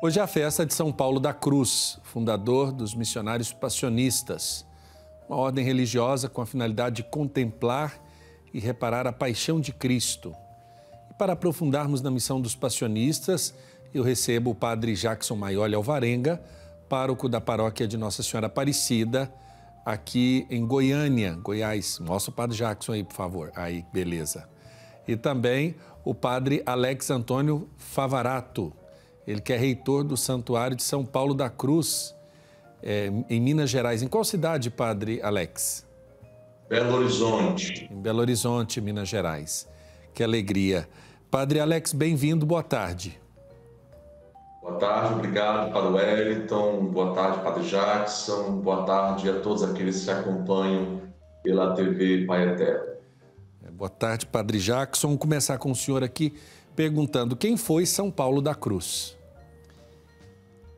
Hoje é a festa de São Paulo da Cruz, fundador dos missionários passionistas, uma ordem religiosa com a finalidade de contemplar e reparar a paixão de Cristo. E para aprofundarmos na missão dos passionistas, eu recebo o padre Jackson Maioli Alvarenga, pároco da paróquia de Nossa Senhora Aparecida, aqui em Goiânia, Goiás. Mostra o padre Jackson aí, por favor. Aí, beleza. E também o padre Alex Antônio Favarato, ele que é reitor do Santuário de São Paulo da Cruz, em Minas Gerais. Em qual cidade, padre Alex? Belo Horizonte. Em Belo Horizonte, Minas Gerais. Que alegria. Padre Alex, bem-vindo, boa tarde. Boa tarde, obrigado, Padre Wellington. Boa tarde, Padre Jackson. Boa tarde a todos aqueles que acompanham pela TV Pai Eterno. Boa tarde, Padre Jackson. Vamos começar com o senhor aqui perguntando quem foi São Paulo da Cruz?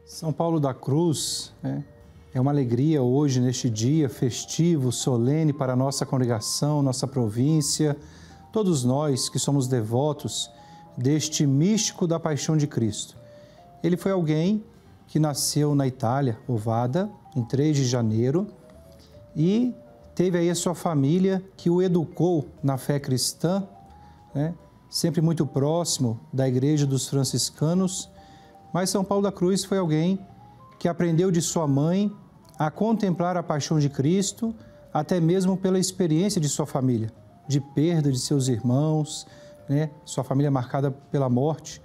São Paulo da Cruz é uma alegria hoje, neste dia festivo, solene para a nossa congregação, nossa província, todos nós que somos devotos deste místico da paixão de Cristo. Ele foi alguém que nasceu na Itália, Ovada, em 3 de janeiro, e teve aí a sua família que o educou na fé cristã, sempre muito próximo da Igreja dos Franciscanos. Mas São Paulo da Cruz foi alguém que aprendeu de sua mãe a contemplar a paixão de Cristo, até mesmo pela experiência de sua família, de perda de seus irmãos, sua família marcada pela morte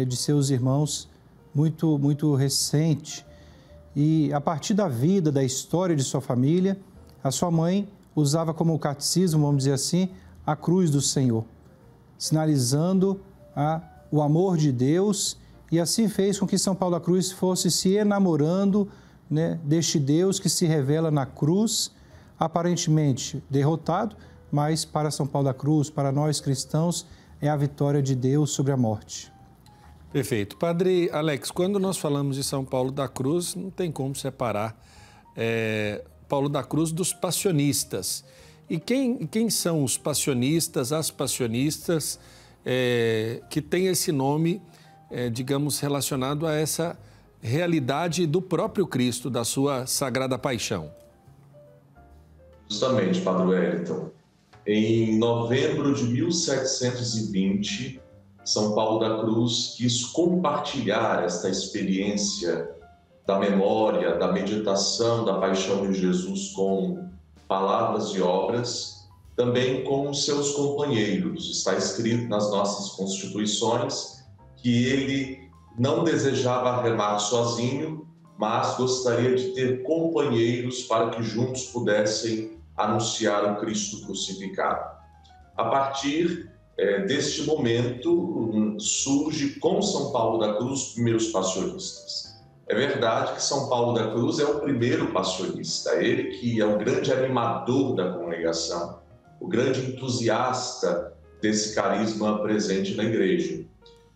de seus irmãos muito, muito recente. E a partir da vida, da história de sua família, a sua mãe usava como catecismo, vamos dizer assim, a cruz do Senhor, sinalizando o amor de Deus. E assim fez com que São Paulo da Cruz fosse se enamorando deste Deus que se revela na cruz, aparentemente derrotado, mas para São Paulo da Cruz, para nós cristãos, é a vitória de Deus sobre a morte. Perfeito. Padre Alex, quando nós falamos de São Paulo da Cruz, não tem como separar Paulo da Cruz dos passionistas. E quem são os passionistas, as passionistas, que têm esse nome, digamos, relacionado a essa realidade do próprio Cristo, da sua Sagrada Paixão? Justamente, Padre Wellington. Em novembro de 1720, São Paulo da Cruz quis compartilhar esta experiência da memória, da meditação da paixão de Jesus com palavras e obras, também com os seus companheiros. Está escrito nas nossas constituições que ele não desejava remar sozinho, mas gostaria de ter companheiros para que juntos pudessem anunciar o Cristo crucificado. A partir deste momento, surge com São Paulo da Cruz os primeiros passionistas. É verdade que São Paulo da Cruz é o primeiro passionista, ele que é o grande animador da congregação, o grande entusiasta desse carisma presente na igreja.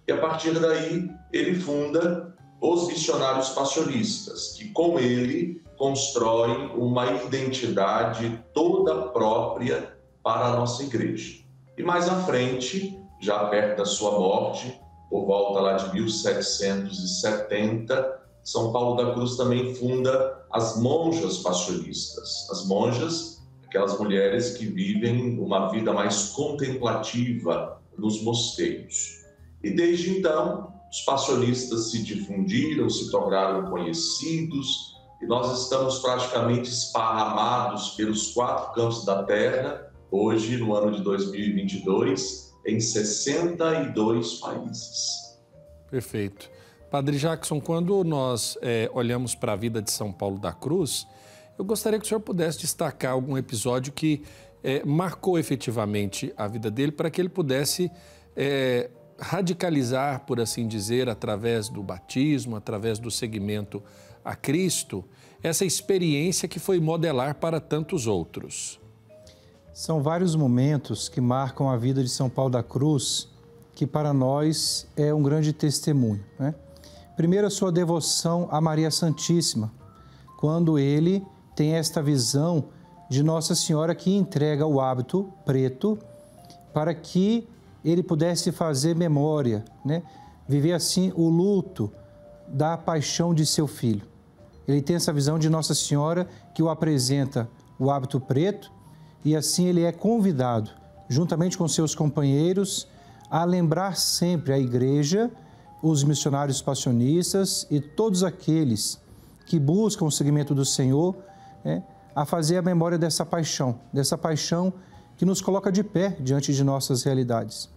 E a partir daí, ele funda os missionários passionistas, que com ele constroem uma identidade toda própria para a nossa igreja. E mais à frente, já perto da sua morte, por volta lá de 1770, São Paulo da Cruz também funda as monjas passionistas. As monjas, aquelas mulheres que vivem uma vida mais contemplativa nos mosteiros. E desde então, os passionistas se difundiram, se tornaram conhecidos, e nós estamos praticamente esparramados pelos 4 cantos da terra, hoje, no ano de 2022, em 62 países. Perfeito. Padre Jackson, quando nós olhamos para a vida de São Paulo da Cruz, eu gostaria que o senhor pudesse destacar algum episódio que marcou efetivamente a vida dele, para que ele pudesse radicalizar, por assim dizer, através do batismo, através do seguimento a Cristo, essa experiência que foi modelar para tantos outros. São vários momentos que marcam a vida de São Paulo da Cruz, que para nós é um grande testemunho, Primeiro, a sua devoção a Maria Santíssima, quando ele tem esta visão de Nossa Senhora que entrega o hábito preto para que ele pudesse fazer memória, viver assim o luto da paixão de seu filho. Ele tem essa visão de Nossa Senhora que o apresenta o hábito preto e assim ele é convidado, juntamente com seus companheiros, a lembrar sempre a Igreja, os missionários passionistas e todos aqueles que buscam o seguimento do Senhor, a fazer a memória dessa paixão que nos coloca de pé diante de nossas realidades.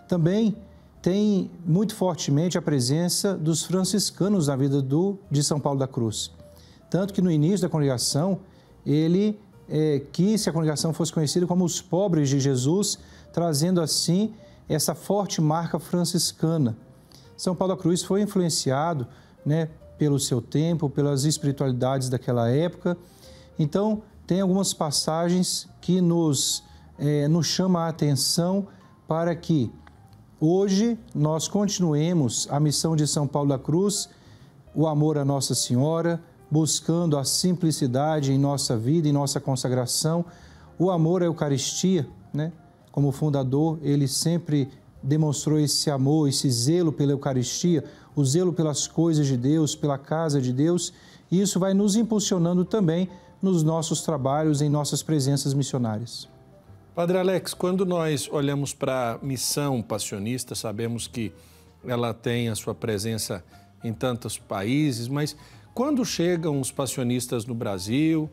Também tem muito fortemente a presença dos franciscanos na vida de São Paulo da Cruz. Tanto que no início da congregação, ele quis que a congregação fosse conhecida como os pobres de Jesus, trazendo assim essa forte marca franciscana. São Paulo da Cruz foi influenciado, pelo seu tempo, pelas espiritualidades daquela época. Então, tem algumas passagens que nos chamam a atenção para que hoje nós continuemos a missão de São Paulo da Cruz, o amor a Nossa Senhora, buscando a simplicidade em nossa vida, em nossa consagração, o amor à Eucaristia, Como fundador, ele sempre demonstrou esse amor, esse zelo pela Eucaristia, o zelo pelas coisas de Deus, pela casa de Deus, e isso vai nos impulsionando também nos nossos trabalhos, em nossas presenças missionárias. Padre Alex, quando nós olhamos para a missão passionista, sabemos que ela tem a sua presença em tantos países, mas quando chegam os passionistas no Brasil,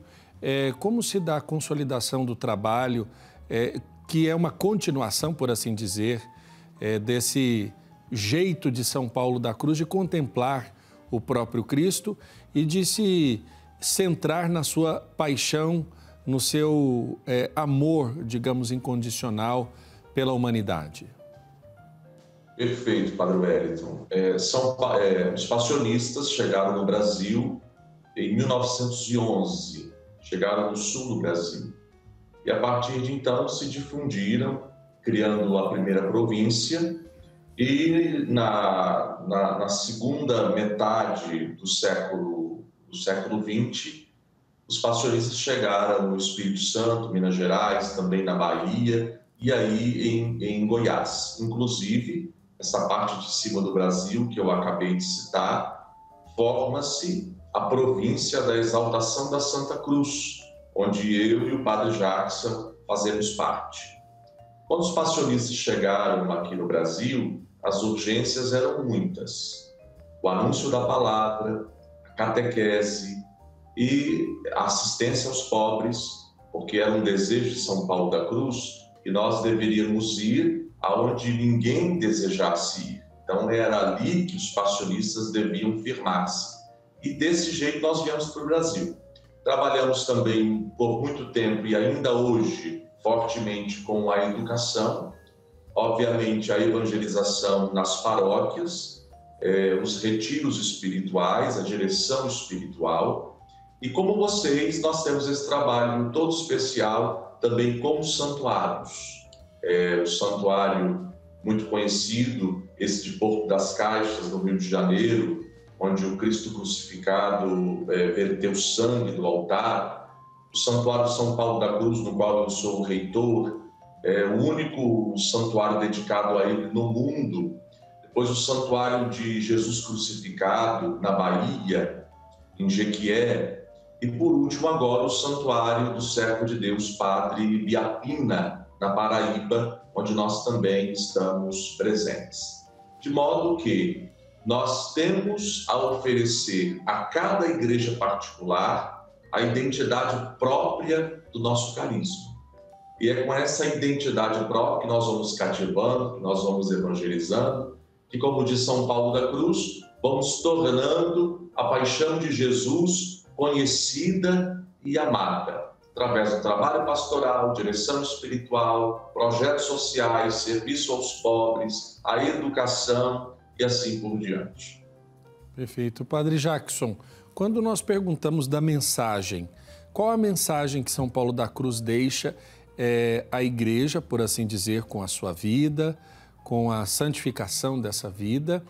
como se dá a consolidação do trabalho, que é uma continuação, por assim dizer, desse jeito de São Paulo da Cruz de contemplar o próprio Cristo e de se centrar na sua paixão, no seu amor, digamos, incondicional pela humanidade? Perfeito, Padre Wellington. Os passionistas chegaram no Brasil em 1911, chegaram no sul do Brasil. E a partir de então se difundiram, criando a primeira província, e na segunda metade do século XX, os passionistas chegaram no Espírito Santo, Minas Gerais, também na Bahia e aí em Goiás. Inclusive, essa parte de cima do Brasil que eu acabei de citar, forma-se a província da Exaltação da Santa Cruz, onde eu e o Padre Jackson fazemos parte. Quando os passionistas chegaram aqui no Brasil, as urgências eram muitas. O anúncio da palavra, a catequese e a assistência aos pobres, porque era um desejo de São Paulo da Cruz que nós deveríamos ir aonde ninguém desejasse ir. Então era ali que os passionistas deviam firmar-se. E desse jeito nós viemos para o Brasil. Trabalhamos também por muito tempo e ainda hoje fortemente com a educação, obviamente a evangelização nas paróquias, os retiros espirituais, a direção espiritual. E como vocês, nós temos esse trabalho todo especial também com os santuários. O santuário muito conhecido, esse de Porto das Caixas, no Rio de Janeiro, onde o Cristo crucificado verteu sangue do altar. O Santuário São Paulo da Cruz, no qual eu sou o reitor, é o único santuário dedicado a ele no mundo. Depois o Santuário de Jesus Crucificado, na Bahia, em Jequié. E por último agora o Santuário do Servo de Deus, Padre Biapina, na Paraíba, onde nós também estamos presentes. De modo que nós temos a oferecer a cada igreja particular a identidade própria do nosso carisma. E é com essa identidade própria que nós vamos cativando, que nós vamos evangelizando, que, como diz São Paulo da Cruz, vamos tornando a paixão de Jesus conhecida e amada, através do trabalho pastoral, direção espiritual, projetos sociais, serviço aos pobres, a educação e assim por diante. Perfeito. Padre Jackson, quando nós perguntamos da mensagem, qual a mensagem que São Paulo da Cruz deixa à igreja, por assim dizer, com a sua vida, com a santificação dessa vida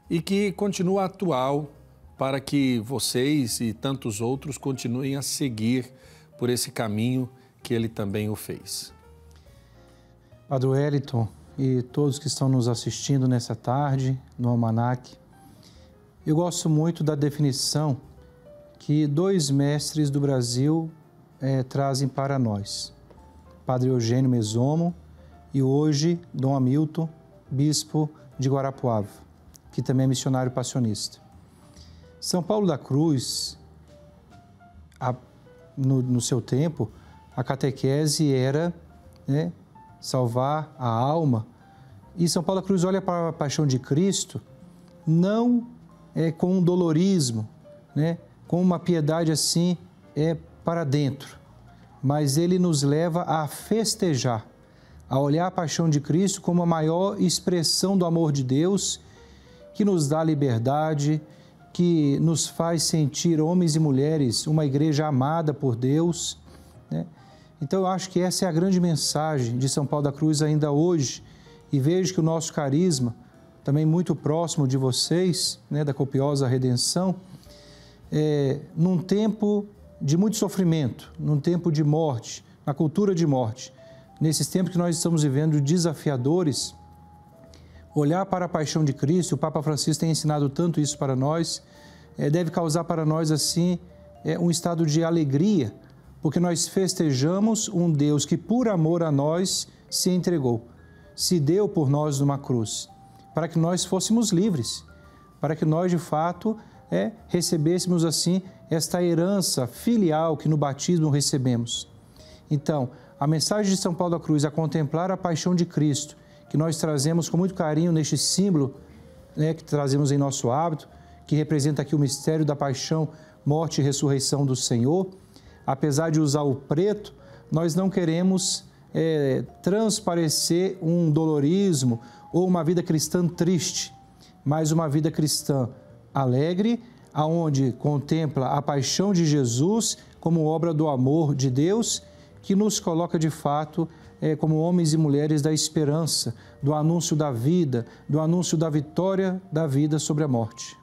e que continua atual para que vocês e tantos outros continuem a seguir por esse caminho que ele também o fez? Padre Wellington e todos que estão nos assistindo nessa tarde no Almanac, Eu gosto muito da definição que dois mestres do Brasil trazem para nós. Padre Eugênio Mesomo e hoje Dom Hamilton, bispo de Guarapuava, que também é missionário passionista. São Paulo da Cruz, no seu tempo, a catequese era salvar a alma. E São Paulo da Cruz olha para a paixão de Cristo não com um dolorismo, com uma piedade assim para dentro, mas ele nos leva a festejar, a olhar a paixão de Cristo como a maior expressão do amor de Deus, que nos dá liberdade, que nos faz sentir homens e mulheres uma igreja amada por Deus. Então eu acho que essa é a grande mensagem de São Paulo da Cruz ainda hoje, e vejo que o nosso carisma, também muito próximo de vocês, da copiosa redenção, num tempo de muito sofrimento, num tempo de morte, na cultura de morte, nesses tempos que nós estamos vivendo desafiadores, olhar para a paixão de Cristo, o Papa Francisco tem ensinado tanto isso para nós, deve causar para nós assim um estado de alegria, porque nós festejamos um Deus que por amor a nós se entregou, se deu por nós numa cruz, para que nós fôssemos livres, para que nós de fato recebêssemos assim esta herança filial que no batismo recebemos. Então, a mensagem de São Paulo da Cruz, a contemplar a paixão de Cristo, que nós trazemos com muito carinho neste símbolo, que trazemos em nosso hábito, que representa aqui o mistério da paixão, morte e ressurreição do Senhor. Apesar de usar o preto, nós não queremos transparecer um dolorismo ou uma vida cristã triste, mas uma vida cristã alegre, aonde contempla a paixão de Jesus como obra do amor de Deus, que nos coloca de fato como homens e mulheres da esperança, do anúncio da vida, do anúncio da vitória da vida sobre a morte.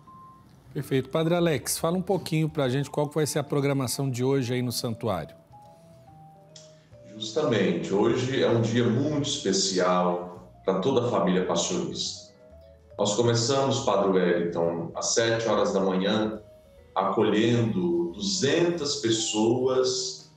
Perfeito. Padre Alex, fala um pouquinho para a gente qual vai ser a programação de hoje aí no santuário. Justamente, hoje é um dia muito especial para toda a família passionista. Nós começamos, Padre Wellington, às 7 horas da manhã, acolhendo 200 pessoas,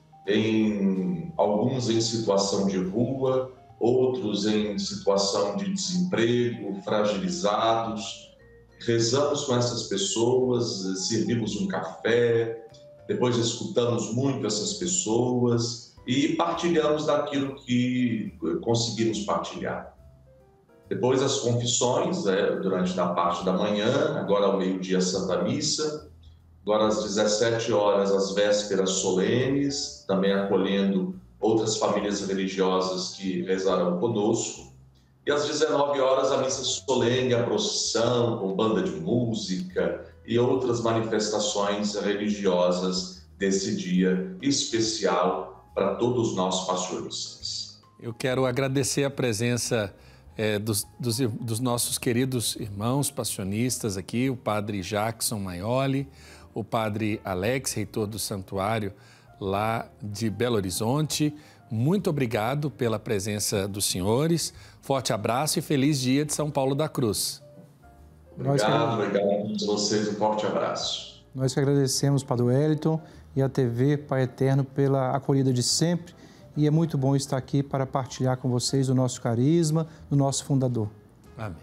alguns em situação de rua, outros em situação de desemprego, fragilizados. Rezamos com essas pessoas, servimos um café, depois escutamos muito essas pessoas e partilhamos daquilo que conseguimos partilhar. Depois as confissões, durante a parte da manhã, agora ao meio-dia a Santa Missa, agora às 17 horas as vésperas solenes, também acolhendo outras famílias religiosas que rezarão conosco. E às 19 horas a missa solene, a procissão com banda de música e outras manifestações religiosas desse dia especial para todos nós passionistas. Eu quero agradecer a presença dos nossos queridos irmãos passionistas aqui, o Padre Jackson Maioli, o Padre Alex, reitor do santuário lá de Belo Horizonte. Muito obrigado pela presença dos senhores. Forte abraço e feliz dia de São Paulo da Cruz. Obrigado a todos vocês. Um forte abraço. Nós que agradecemos, Padre Wellington, e a TV Pai Eterno pela acolhida de sempre. E é muito bom estar aqui para partilhar com vocês o nosso carisma, do nosso fundador. Amém.